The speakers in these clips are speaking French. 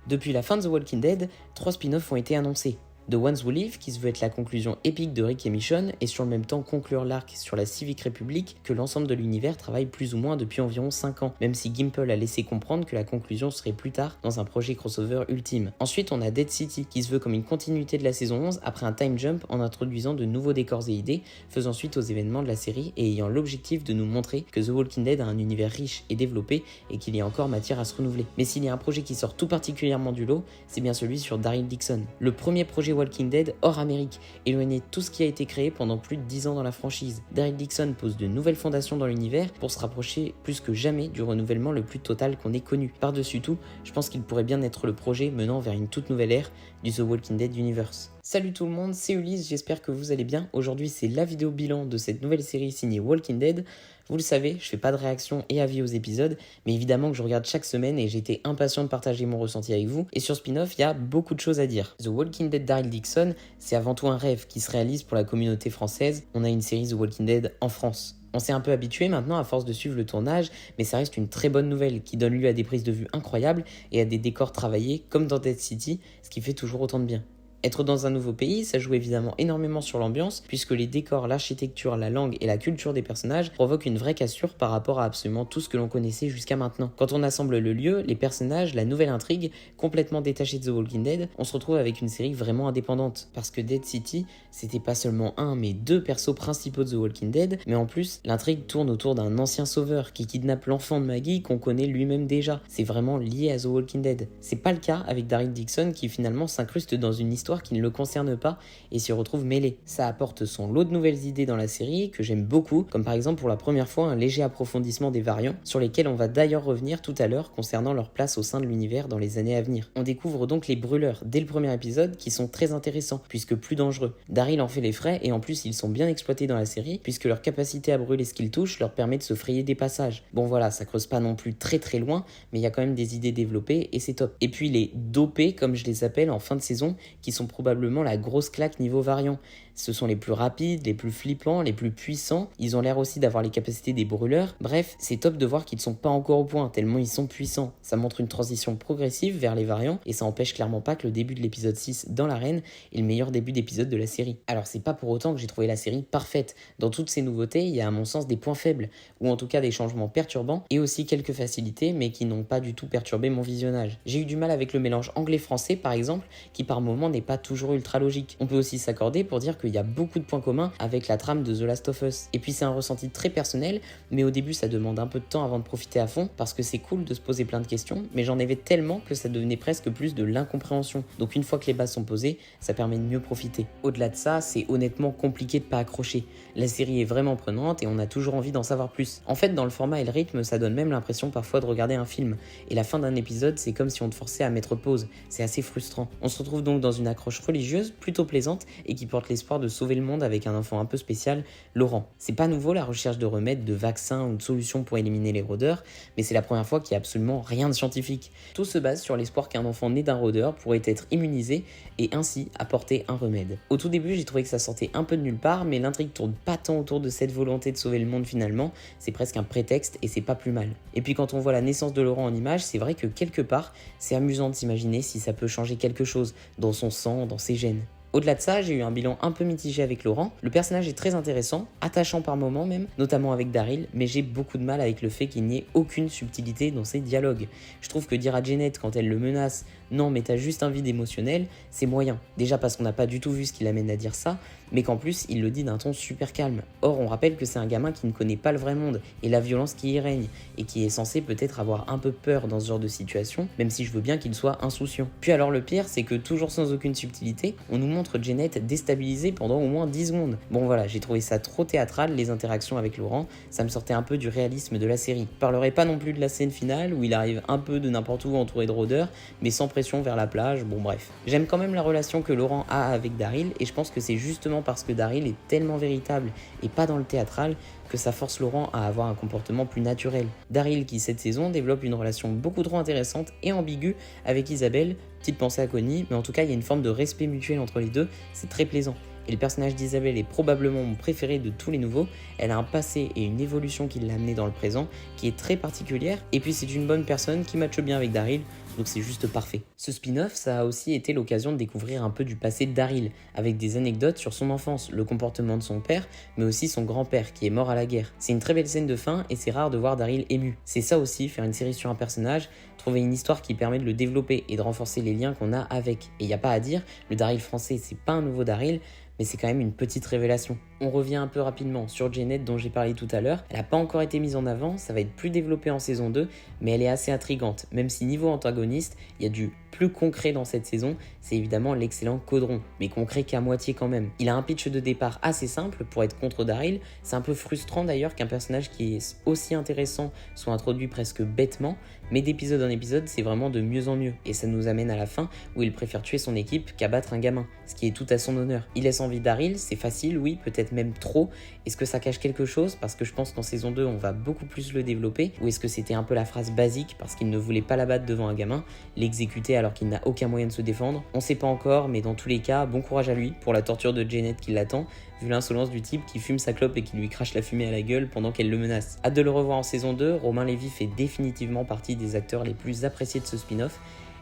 Depuis la fin de The Walking Dead, 3 spin-offs ont été annoncés. The Ones Who Live, qui se veut être la conclusion épique de Rick et Michonne, et sur le même temps conclure l'arc sur la Civic Republic que l'ensemble de l'univers travaille plus ou moins depuis environ 5 ans, même si Gimple a laissé comprendre que la conclusion serait plus tard dans un projet crossover ultime. Ensuite, on a Dead City, qui se veut comme une continuité de la saison 11 après un time jump en introduisant de nouveaux décors et idées, faisant suite aux événements de la série et ayant l'objectif de nous montrer que The Walking Dead a un univers riche et développé et qu'il y a encore matière à se renouveler. Mais s'il y a un projet qui sort tout particulièrement du lot, c'est bien celui sur Daryl Dixon, le premier projet Walking Dead hors Amérique, éloigné de tout ce qui a été créé pendant plus de 10 ans dans la franchise. Daryl Dixon pose de nouvelles fondations dans l'univers pour se rapprocher plus que jamais du renouvellement le plus total qu'on ait connu. Par-dessus tout, je pense qu'il pourrait bien être le projet menant vers une toute nouvelle ère du The Walking Dead Universe. Salut tout le monde, c'est Ulysse, j'espère que vous allez bien. Aujourd'hui, c'est la vidéo bilan de cette nouvelle série signée Walking Dead. Vous le savez, je fais pas de réaction et avis aux épisodes, mais évidemment que je regarde chaque semaine et j'ai été impatient de partager mon ressenti avec vous. Et sur Spin-off, il y a beaucoup de choses à dire. The Walking Dead Daryl Dixon, c'est avant tout un rêve qui se réalise pour la communauté française. On a une série The Walking Dead en France. On s'est un peu habitué maintenant à force de suivre le tournage, mais ça reste une très bonne nouvelle qui donne lieu à des prises de vue incroyables et à des décors travaillés comme dans Dead City, ce qui fait toujours autant de bien. Être dans un nouveau pays, ça joue évidemment énormément sur l'ambiance, puisque les décors, l'architecture, la langue et la culture des personnages provoquent une vraie cassure par rapport à absolument tout ce que l'on connaissait jusqu'à maintenant. Quand on assemble le lieu, les personnages, la nouvelle intrigue, complètement détachée de The Walking Dead, on se retrouve avec une série vraiment indépendante. Parce que Dead City, c'était pas seulement un, mais 2 persos principaux de The Walking Dead, mais en plus, l'intrigue tourne autour d'un ancien sauveur qui kidnappe l'enfant de Maggie qu'on connaît lui-même déjà. C'est vraiment lié à The Walking Dead. C'est pas le cas avec Daryl Dixon qui finalement s'incruste dans une histoire qui ne le concerne pas et s'y retrouve mêlé. Ça apporte son lot de nouvelles idées dans la série que j'aime beaucoup, comme par exemple pour la première fois un léger approfondissement des variants, sur lesquels on va d'ailleurs revenir tout à l'heure concernant leur place au sein de l'univers dans les années à venir. On découvre donc les brûleurs dès le premier épisode qui sont très intéressants puisque plus dangereux. Daryl en fait les frais et en plus ils sont bien exploités dans la série puisque leur capacité à brûler ce qu'ils touchent leur permet de se frayer des passages. Bon voilà, ça creuse pas non plus très très loin, mais il y a quand même des idées développées et c'est top. Et puis les dopés comme je les appelle en fin de saison qui sont probablement la grosse claque niveau variant. Ce sont les plus rapides, les plus flippants, les plus puissants. Ils ont l'air aussi d'avoir les capacités des brûleurs. Bref, c'est top de voir qu'ils ne sont pas encore au point, tellement ils sont puissants. Ça montre une transition progressive vers les variants, et ça empêche clairement pas que le début de l'épisode 6 dans l'arène est le meilleur début d'épisode de la série. Alors c'est pas pour autant que j'ai trouvé la série parfaite. Dans toutes ces nouveautés, il y a à mon sens des points faibles, ou en tout cas des changements perturbants, et aussi quelques facilités, mais qui n'ont pas du tout perturbé mon visionnage. J'ai eu du mal avec le mélange anglais-français par exemple, qui par moments n'est pas toujours ultra logique. On peut aussi s'accorder pour dire qu'il y a beaucoup de points communs avec la trame de The Last of Us. Et puis c'est un ressenti très personnel, mais au début ça demande un peu de temps avant de profiter à fond, parce que c'est cool de se poser plein de questions, mais j'en avais tellement que ça devenait presque plus de l'incompréhension. Donc une fois que les bases sont posées, ça permet de mieux profiter. Au-delà de ça, c'est honnêtement compliqué de pas accrocher. La série est vraiment prenante et on a toujours envie d'en savoir plus. En fait, dans le format et le rythme, ça donne même l'impression parfois de regarder un film. Et la fin d'un épisode, c'est comme si on te forçait à mettre pause. C'est assez frustrant. On se retrouve donc dans une accroche religieuse, plutôt plaisante, et qui porte l'espoir de sauver le monde avec un enfant un peu spécial, Laurent. C'est pas nouveau la recherche de remèdes, de vaccins ou de solutions pour éliminer les rôdeurs, mais c'est la première fois qu'il n'y a absolument rien de scientifique. Tout se base sur l'espoir qu'un enfant né d'un rôdeur pourrait être immunisé et ainsi apporter un remède. Au tout début, j'ai trouvé que ça sortait un peu de nulle part, mais l'intrigue tourne pas tant autour de cette volonté de sauver le monde finalement, c'est presque un prétexte et c'est pas plus mal. Et puis quand on voit la naissance de Laurent en image, c'est vrai que quelque part, c'est amusant de s'imaginer si ça peut changer quelque chose dans son sang, dans ses gènes. Au-delà de ça, j'ai eu un bilan un peu mitigé avec Laurent. Le personnage est très intéressant, attachant par moments même, notamment avec Daryl, mais j'ai beaucoup de mal avec le fait qu'il n'y ait aucune subtilité dans ses dialogues. Je trouve que dire à Janet quand elle le menace « Non mais t'as juste un vide émotionnel », c'est moyen. Déjà parce qu'on n'a pas du tout vu ce qui l'amène à dire ça, mais qu'en plus il le dit d'un ton super calme. Or on rappelle que c'est un gamin qui ne connaît pas le vrai monde et la violence qui y règne, et qui est censé peut-être avoir un peu peur dans ce genre de situation, même si je veux bien qu'il soit insouciant. Puis alors le pire, c'est que toujours sans aucune subtilité, on nous montre Janet déstabilisée pendant au moins 10 secondes. Bon voilà, j'ai trouvé ça trop théâtral, les interactions avec Laurent, ça me sortait un peu du réalisme de la série. Je parlerai pas non plus de la scène finale où il arrive un peu de n'importe où entouré de rôdeurs, mais sans pression vers la plage, bon bref. J'aime quand même la relation que Laurent a avec Daryl, et je pense que c'est justement parce que Daryl est tellement véritable et pas dans le théâtral que ça force Laurent à avoir un comportement plus naturel. Daryl qui cette saison développe une relation beaucoup trop intéressante et ambiguë avec Isabelle, petite pensée à Connie, mais en tout cas il y a une forme de respect mutuel entre les deux, c'est très plaisant. Et le personnage d'Isabelle est probablement mon préféré de tous les nouveaux. Elle a un passé et une évolution qui l'a amené dans le présent, qui est très particulière, et puis c'est une bonne personne qui matche bien avec Daryl, donc c'est juste parfait. Ce spin-off, ça a aussi été l'occasion de découvrir un peu du passé de Daryl, avec des anecdotes sur son enfance, le comportement de son père, mais aussi son grand-père qui est mort à la guerre. C'est une très belle scène de fin et c'est rare de voir Daryl ému. C'est ça aussi, faire une série sur un personnage, trouver une histoire qui permet de le développer et de renforcer les liens qu'on a avec. Et y a pas à dire, le Daryl français, c'est pas un nouveau Daryl, mais c'est quand même une petite révélation. On revient un peu rapidement sur Janet dont j'ai parlé tout à l'heure. Elle n'a pas encore été mise en avant, ça va être plus développé en saison 2, mais elle est assez intrigante. Même si niveau antagoniste, il y a du plus concret dans cette saison, c'est évidemment l'excellent Caudron, mais concret qu'à moitié quand même. Il a un pitch de départ assez simple pour être contre Daryl. C'est un peu frustrant d'ailleurs qu'un personnage qui est aussi intéressant soit introduit presque bêtement, mais d'épisode en épisode, c'est vraiment de mieux en mieux. Et ça nous amène à la fin où il préfère tuer son équipe qu'à battre un gamin, ce qui est tout à son honneur. Il laisse en vie Daryl, c'est facile, oui, peut-être même trop. Est-ce que ça cache quelque chose? Parce que je pense qu'en saison 2, on va beaucoup plus le développer. Ou est-ce que c'était un peu la phrase basique parce qu'il ne voulait pas la battre devant un gamin, l'exécuter alors qu'il n'a aucun moyen de se défendre? On sait pas encore, mais dans tous les cas, bon courage à lui pour la torture de Janet qui l'attend, vu l'insolence du type qui fume sa clope et qui lui crache la fumée à la gueule pendant qu'elle le menace. Hâte de le revoir en saison 2, Romain Lévy fait définitivement partie des acteurs les plus appréciés de ce spin-off,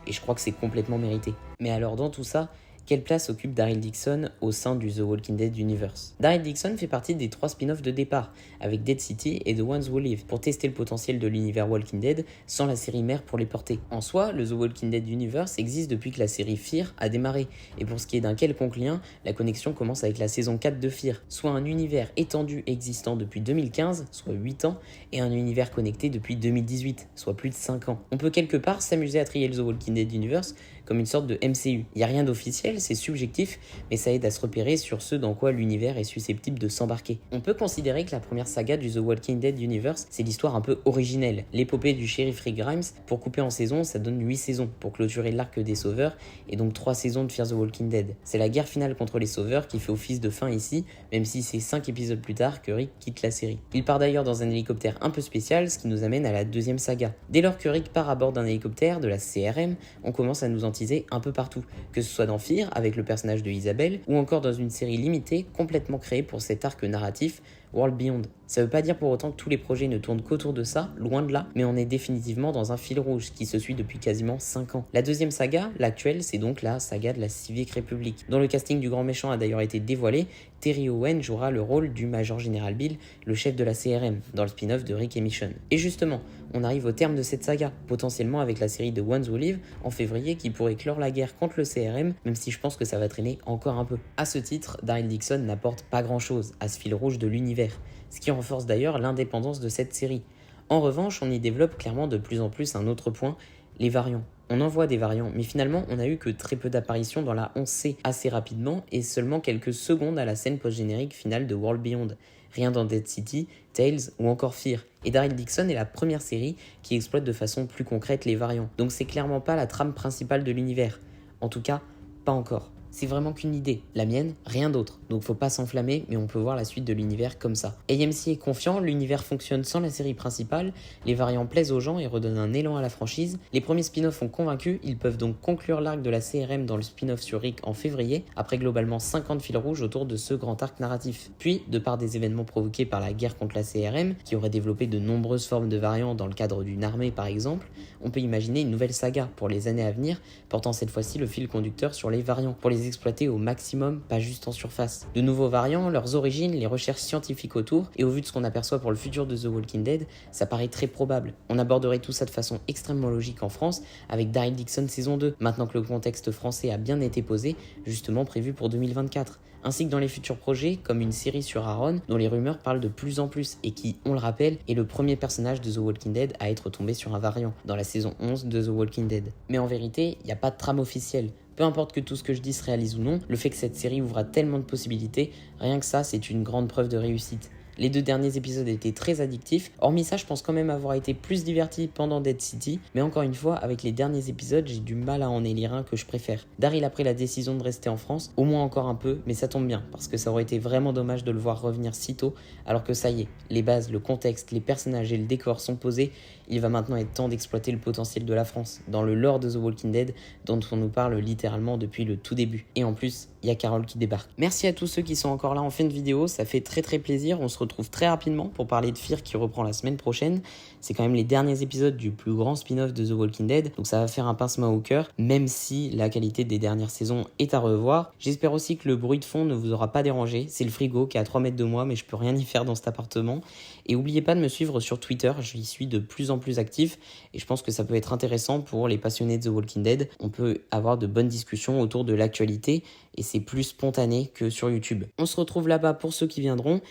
et je crois que c'est complètement mérité. Mais alors dans tout ça, quelle place occupe Daryl Dixon au sein du The Walking Dead Universe? Daryl Dixon fait partie des 3 spin-offs de départ, avec Dead City et The Ones Who Live, pour tester le potentiel de l'univers Walking Dead sans la série mère pour les porter. En soi, le The Walking Dead Universe existe depuis que la série Fear a démarré, et pour ce qui est d'un quelconque lien, la connexion commence avec la saison 4 de Fear, soit un univers étendu existant depuis 2015, soit 8 ans, et un univers connecté depuis 2018, soit plus de 5 ans. On peut quelque part s'amuser à trier le The Walking Dead Universe comme une sorte de MCU. Il n'y a rien d'officiel, c'est subjectif, mais ça aide à se repérer sur ce dans quoi l'univers est susceptible de s'embarquer. On peut considérer que la première saga du The Walking Dead Universe, c'est l'histoire un peu originelle, l'épopée du shérif Rick Grimes. Pour couper en saison, ça donne 8 saisons pour clôturer l'arc des Sauveurs, et donc 3 saisons de Fear the Walking Dead. C'est la guerre finale contre les Sauveurs qui fait office de fin ici, même si c'est 5 épisodes plus tard que Rick quitte la série. Il part d'ailleurs dans un hélicoptère un peu spécial, ce qui nous amène à la deuxième saga. Dès lors que Rick part à bord d'un hélicoptère de la CRM, on commence à nous en teaser un peu partout, que ce soit dans Fear avec le personnage de Isabelle, ou encore dans une série limitée complètement créée pour cet arc narratif, World Beyond. Ça veut pas dire pour autant que tous les projets ne tournent qu'autour de ça, loin de là, mais on est définitivement dans un fil rouge qui se suit depuis quasiment 5 ans. La deuxième saga, l'actuelle, c'est donc la saga de la Civic République, dont le casting du grand méchant a d'ailleurs été dévoilé. Terry Owen jouera le rôle du Major Général Bill, le chef de la CRM, dans le spin-off de Rick et Michonne. Et justement, on arrive au terme de cette saga, potentiellement avec la série The Ones Who Live en février qui pourrait clore la guerre contre le CRM, même si je pense que ça va traîner encore un peu. À ce titre, Daryl Dixon n'apporte pas grand chose à ce fil rouge de l'univers, ce qui renforce d'ailleurs l'indépendance de cette série. En revanche, on y développe clairement de plus en plus un autre point, les variants. On en voit des variants, mais finalement on a eu que très peu d'apparitions dans la 11C assez rapidement et seulement quelques secondes à la scène post-générique finale de World Beyond. Rien dans Dead City, Tales ou encore Fear. Et Daryl Dixon est la première série qui exploite de façon plus concrète les variants. Donc c'est clairement pas la trame principale de l'univers. En tout cas, pas encore. C'est vraiment qu'une idée. La mienne, rien d'autre. Donc faut pas s'enflammer, mais on peut voir la suite de l'univers comme ça. AMC est confiant, l'univers fonctionne sans la série principale, les variants plaisent aux gens et redonnent un élan à la franchise. Les premiers spin-offs ont convaincu, ils peuvent donc conclure l'arc de la CRM dans le spin-off sur Rick en février, après globalement 50 fils rouges autour de ce grand arc narratif. Puis, de par des événements provoqués par la guerre contre la CRM, qui aurait développé de nombreuses formes de variants dans le cadre d'une armée par exemple, on peut imaginer une nouvelle saga pour les années à venir, portant cette fois-ci le fil conducteur sur les variants, pour les exploiter au maximum, pas juste en surface. De nouveaux variants, leurs origines, les recherches scientifiques autour, et au vu de ce qu'on aperçoit pour le futur de The Walking Dead, ça paraît très probable. On aborderait tout ça de façon extrêmement logique en France, avec Daryl Dixon saison 2, maintenant que le contexte français a bien été posé, justement prévu pour 2024. Ainsi que dans les futurs projets, comme une série sur Aaron, dont les rumeurs parlent de plus en plus, et qui, on le rappelle, est le premier personnage de The Walking Dead à être tombé sur un variant, dans la saison 11 de The Walking Dead. Mais en vérité, il n'y a pas de trame officielle. Peu importe que tout ce que je dis se réalise ou non, le fait que cette série ouvra tellement de possibilités, rien que ça, c'est une grande preuve de réussite. Les 2 derniers épisodes étaient très addictifs. Hormis ça, je pense quand même avoir été plus diverti pendant Dead City, mais encore une fois, avec les derniers épisodes, j'ai du mal à en élire un que je préfère. Daryl a pris la décision de rester en France, au moins encore un peu, mais ça tombe bien, parce que ça aurait été vraiment dommage de le voir revenir si tôt, alors que ça y est, les bases, le contexte, les personnages et le décor sont posés. Il va maintenant être temps d'exploiter le potentiel de la France, dans le lore de The Walking Dead, dont on nous parle littéralement depuis le tout début. Et en plus, il y a Carol qui débarque. Merci à tous ceux qui sont encore là en fin de vidéo, ça fait très plaisir. On se retrouve très rapidement pour parler de Fear qui reprend la semaine prochaine. C'est quand même les derniers épisodes du plus grand spin-off de The Walking Dead, donc ça va faire un pincement au cœur, même si la qualité des dernières saisons est à revoir. J'espère aussi que le bruit de fond ne vous aura pas dérangé. C'est le frigo qui est à 3 mètres de moi, mais je peux rien y faire dans cet appartement. Et n'oubliez pas de me suivre sur Twitter, je y suis de plus en plus actif et je pense que ça peut être intéressant pour les passionnés de The Walking Dead. On peut avoir de bonnes discussions autour de l'actualité et c'est plus spontané que sur YouTube. On se retrouve là-bas pour ceux qui viendront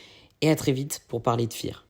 et à très vite pour parler de Fear.